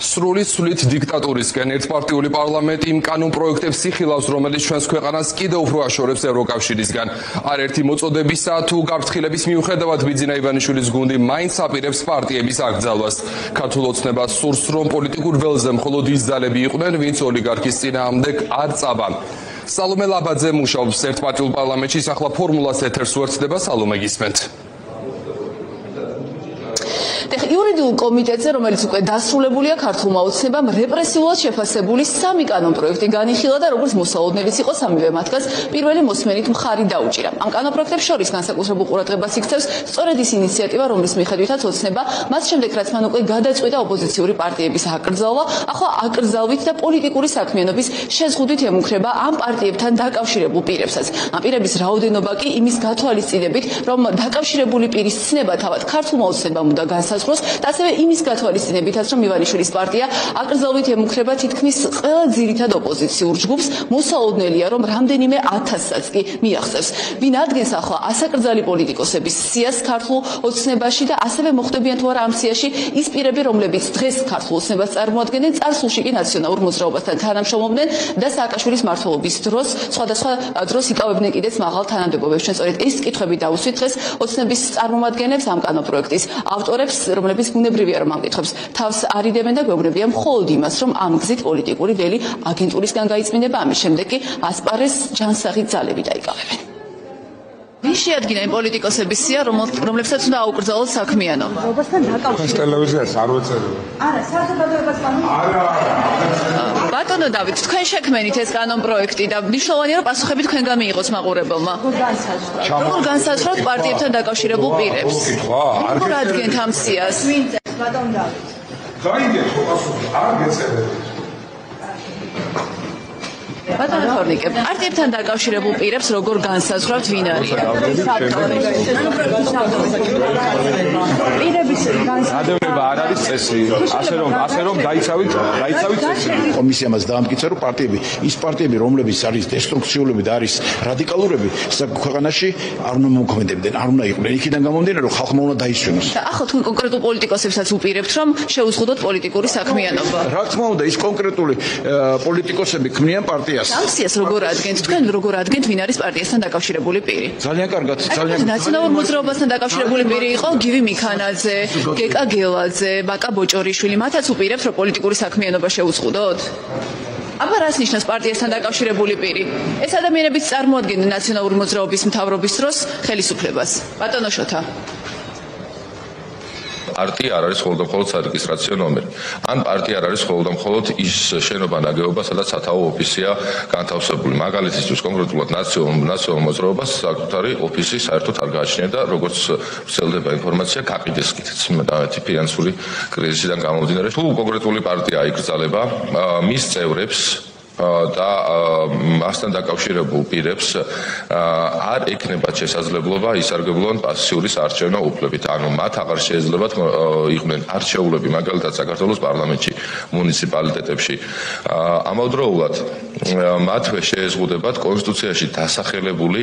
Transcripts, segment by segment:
სრული სვლით დიქტატურისკენ ერთპარტიული პარლამენტი იმ კანონ პროექტებს იხილავს, რომელიც ჩვენს ქვეყანას კიდევ უფრო აშორებს ევროკავშირისგან. არერთი მოწოდებისა თუ გაფრთხილების მიუხედავად ბიძინა ივანიშვილის გუნდი მაინც აპირებს პარტიების აკრძალვას. ქართულ ოცნებას სურს, რომ პოლიტიკურ ველზე მხოლოდ ის ძალები იყვნენ, ვინც ოლიგარქის წინააღმდეგ არ წაბან. სალომე ლაბაძე მუშაობს ერთპარტიულ პარლამენტში, ახლა ფორმულას ეთერს უერთდება. სალომე, გისმენთ. იურიდიულ კომიტეტზე, რომელიც უკვე დასრულებულია, ქართულმა ოცნებამ რეპრესიულად შეფასებული 3 კანონ პროექტი განიხილა და როგორც მოსალოდნელიც იყო სამივე მათგანს პირველი მოსმენით მხარი დაუჭირა. ამ კანონ პროექტებს შორის განსაკუთრებულ ყურადღებას იქცევს სწორედ ის ინიციატივა, რომლის მიხედვითაც ოცნება მას შემდეგ, რაც მან უკვე გადაწყვიტა ოპოზიციური პარტიების აკრძალვა, ახლა აკრძალვით და პოლიტიკური საქმიანობის შეზღუდვით ემუქრება ამ პარტიებთან დაკავშირებულ პირებსაც. ამ პირების რაოდენობა კი იმის გათვალისწინებით, რომ დაკავშირებული პირის ცნება თავად ქართულმა ოცნებამ უნდა განსაზღვროს, და ასევე იმის გათვალისწინებითაც, რომ ივანიშვილის პარტია აკრძალვით ემუქრება თითქმის ყველა ძირითად ოპოზიციურ ჯგუფს, მოსალოდნელია, რომ რამდენიმე 1000-საც კი მიაღწევს. ვინ ადგენს ახლა ასაკრძალი პოლიტიკოსების სიას ქართულ ოცნებაში და ასევე მოხდებიან თუ არა ამ სიაში ის პირები, რომლებიც დღეს ქართულ ოცნებას წარმოადგენენ, წარსულში კი ნაციონალურ მოძრაობასთან თანამშრომლობდნენ და სააკაშვილის მმართველობის დროს სხვადასხვა დროს იკავებდნენ კიდეც მაღალ თანამდებობებს. ჩვენ სწორედ ეს კითხვები დავუსვით დღეს ოცნების წარმომადგენლებს, ამ კანონ პროექტის ავტორებს, რომლებიც ბუნებრივია, რომ ამ კითხვებს თავს არიდებენ და გვეუბნებიან მხოლოდ იმას, რომ ამ გზით პოლიტიკური ველი აგენტურისგან გაიწმინდება, ამის შემდეგ კი ასპარეზს ჯანსაღი ძალები დაიკავებენ. ვინ შეადგინა იმ პოლიტიკოსების სია, რომლებსაც უნდა აუკრძალოს საქმიანობა? ეს ტელევიზიას არ ვეწერია. არა, საზოგადოებას კანონი. არა. ბატონო დავით, თქვენ შექმენით ეს კანონ პროექტი და მნიშვნელოვანია, რომ პასუხები თქვენ გამიიღოს მაყურებელმა. როგორ განსაზღვრავთ პარტიებთან დაკავშირებულ პირებს? როგორ ადგენთ ამ სიას? ვინ წერს, ბატონო დავით? გაიგეთ ხო პასუხი? არ გეწერებით. ბატონო ხორნიკე, პარტიებთან დაკავშირებულ პირებს როგორ განსაზღვრავთ, ვინ არიან? პირების განსაზღვრება არ არის წესი. ასე რომ დაიცავით წესი. კომისიამაც დაამტკიცა, რომ პარტიები, ის პარტიები, რომლებიც არის დესტრუქციულები და არის რადიკალურები, ქვეყანაში არ უნდა მოქმედებდნენ, არ უნდა იყვნენ. იქიდან გამომდინარე, რომ ხალხმა უნდა დაისვენოს. და ახლა თქვენ კონკრეტულ პოლიტიკოსებსაც უპირებთ, რომ შეუზღუდოთ პოლიტიკური საქმიანობა. რა თქმა უნდა, ის კონკრეტული პოლიტიკოსები ქმნიან პარტიას. სანქციას როგორ ადგენთ? თქვენ როგორ ადგენთ, ვინ არის პარტიასთან დაკავშირებული პირი? ძალიან კარგად, ძალიან. ნაციონალურ მოძრაობასთან დაკავშირებული პირი იყო გივი მიქანაძე, გეკა გელაძე, ბაკა ბოჭორიშვილი, მათაც უპირებთ, რომ პოლიტიკური საქმიანობა შეუზღუდოთ? აბა რას ნიშნავს პარტიასთან დაკავშირებული პირი? ეს ადამიანებიც წარმოადგენენ ნაციონალური მოძრაობის მთავრობის დროს ხელისუფლებას. ბატონო შოთა. პარტია არ არის მხოლოდ სარეგისტრაციო ნომერი. ან პარტია არ არის მხოლოდ ის შენობა ნაგებობა, სადაც სათაო ოფისია განთავსებული. მაგალითისთვის კონკრეტულად ნაციონალურ მოძრაობას საკუთარი ოფისი საერთოდ არ გააჩნია და როგორც ვრცელდება ინფორმაცია, გაყიდეს კიდეც ფინანსური კრიზისიდან გამომდინარე. თუ კონკრეტული პარტია იკრძალება, მის წევრებს და მასთან დაკავშირებულ პირებს არ ექნებათ შესაძლებლობა ისარგებლონ პასიური საარჩევნო უფლებით. ანუ მათ აღარ შეეძლებათ იყვნენ არჩეულები, მაგალითად საქართველოს პარლამენტში, მუნიციპალიტეტებში. ამავდროულად მათვე შეეზღუდებათ კონსტიტუციაში დასახელებული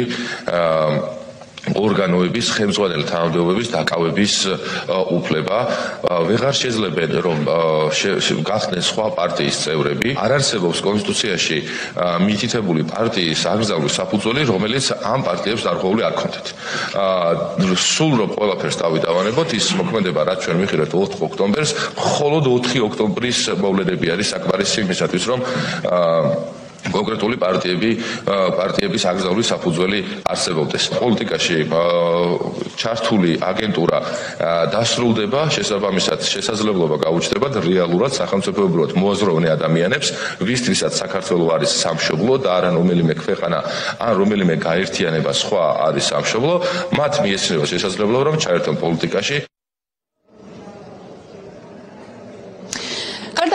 ორგანოების ხელმძღვანელი თანამდებობების დაკავების უფლება. ვეღარ შეძლებენ, რომ გახდნენ სხვა პარტიის წევრები. არ არსებობს კონსტიტუციაში მითითებული პარტიის აკრძალვის საფუძველი, რომელიც ამ პარტიებს დარღვეული არ ქონდათ. სულ რომ ყველაფერს დავიტოვანებოთ, ის მოქმედება, რაც ჩვენ მივიღეთ 4 ოქტომბერს, მხოლოდ 4 ოქტომბრის მოვლენები არის საკმარისი იმისათვის, რომ კონკრეტული პარტიების აკრძალვის საფუძველი არსებობდეს. პოლიტიკაში ჩართული აგენტურა დასრულდება, შესაბამისად შესაძლებლობა გაუჩნდება რეალურად სახელმწიფოებრივად მოაზროვნე ადამიანებს, ვისთვისაც საქართველოს არის სამშობლო და არა რომელიმე ქვეყანა ან რომელიმე გაერთიანება სხვა არის სამშობლო, მათ მიეცნება შესაძლებლობა, რომ ჩაერთონ პოლიტიკაში.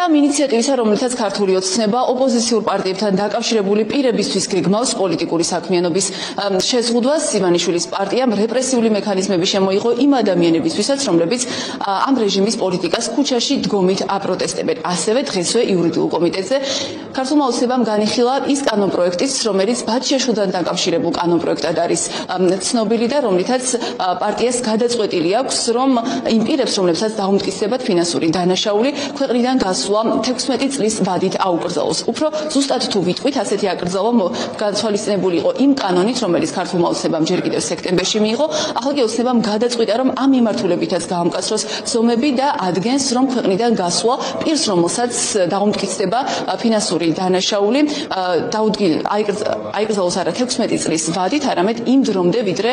ამ ინიციატივისა, რომლითაც ქართული ოცნება ოპოზიციურ პარტიებთან დაკავშირებული პირებისთვის გეგმავს პოლიტიკური საქმიანობის შეზღუდვას, ივანიშვილის პარტიამ რეპრესიული მექანიზმები შემოიღო იმ ადამიანებისთვისაც, რომლებიც ამ რეჟიმის პოლიტიკას ქუჩაში დგომით აპროტესტებენ. ასევე დღესვე იურიდიულ კომიტეტზე ქართულმა ოცნებამ განიხილა ის კანონ პროექტიც, რომელიც ბაჩეშუდან დაკავშირებულ კანონ პროექტად არის ცნობილი და რომლითაც პარტიას გადაწყვეტილი აქვს, რომ იმ პირებს, რომლებსაც დაუმტკიცებათ ფინანსური დანაშაული, ქვეყნიდან გასვლა 16 წლის ვადით აუკრძალოს. უფრო ზუსტად თუ ვიტყვით, ასეთი აკრძალვა გათვალისწინებული იყო იმ კანონით, რომელიც ქართულმა ოცნებამ ჯერ კიდევ სექტემბერში მიიღო. ახლა კი ოცნებამ გადაწყვიტა, რომ ამ მიმართულებითაც გაამკაცროს ზომები და ადგენს, რომ ქვეყნიდან გასვლა პირს, რომელსაც დაუმტკიცდება ფინანსური დანაშაული, აიკრძალოს არა 16 წლის ვადით, არამედ იმ დრომდე, ვიდრე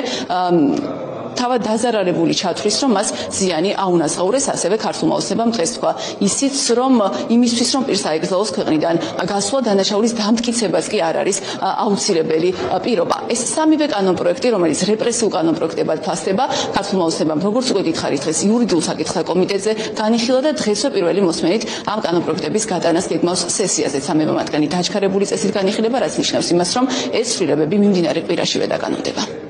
თავად დაზარალებული ჩათვლის, რომ მას ზიანი აუნაზღაურეს, ასევე ქართულმა ოცნებამ დღეს თქვა ისიც, რომ იმისთვის, რომ პირს აიკრძალოს ქვეყნიდან გასვლა, დანაშაულის დამტკიცებაც კი არ არის აუცილებელი პირობა. ეს სამივე კანონპროექტი, რომელიც რეპრესიულ კანონპროექტებად ფასდება, ქართულმა ოცნებამ, როგორც უკვე გითხარით, დღეს იურიდიულ საკითხთა კომიტეტზე განიხილა და დღესვე პირველი მოსმენით ამ კანონპროექტების გატანას გეგმავს სესიაზე. სამივე მათგანი დაჩქარებული წესით განიხილება, რაც ნიშნავს იმას, რომ ეს ცვლილებები მიმდინარე კვირაშივე დაკანონდება.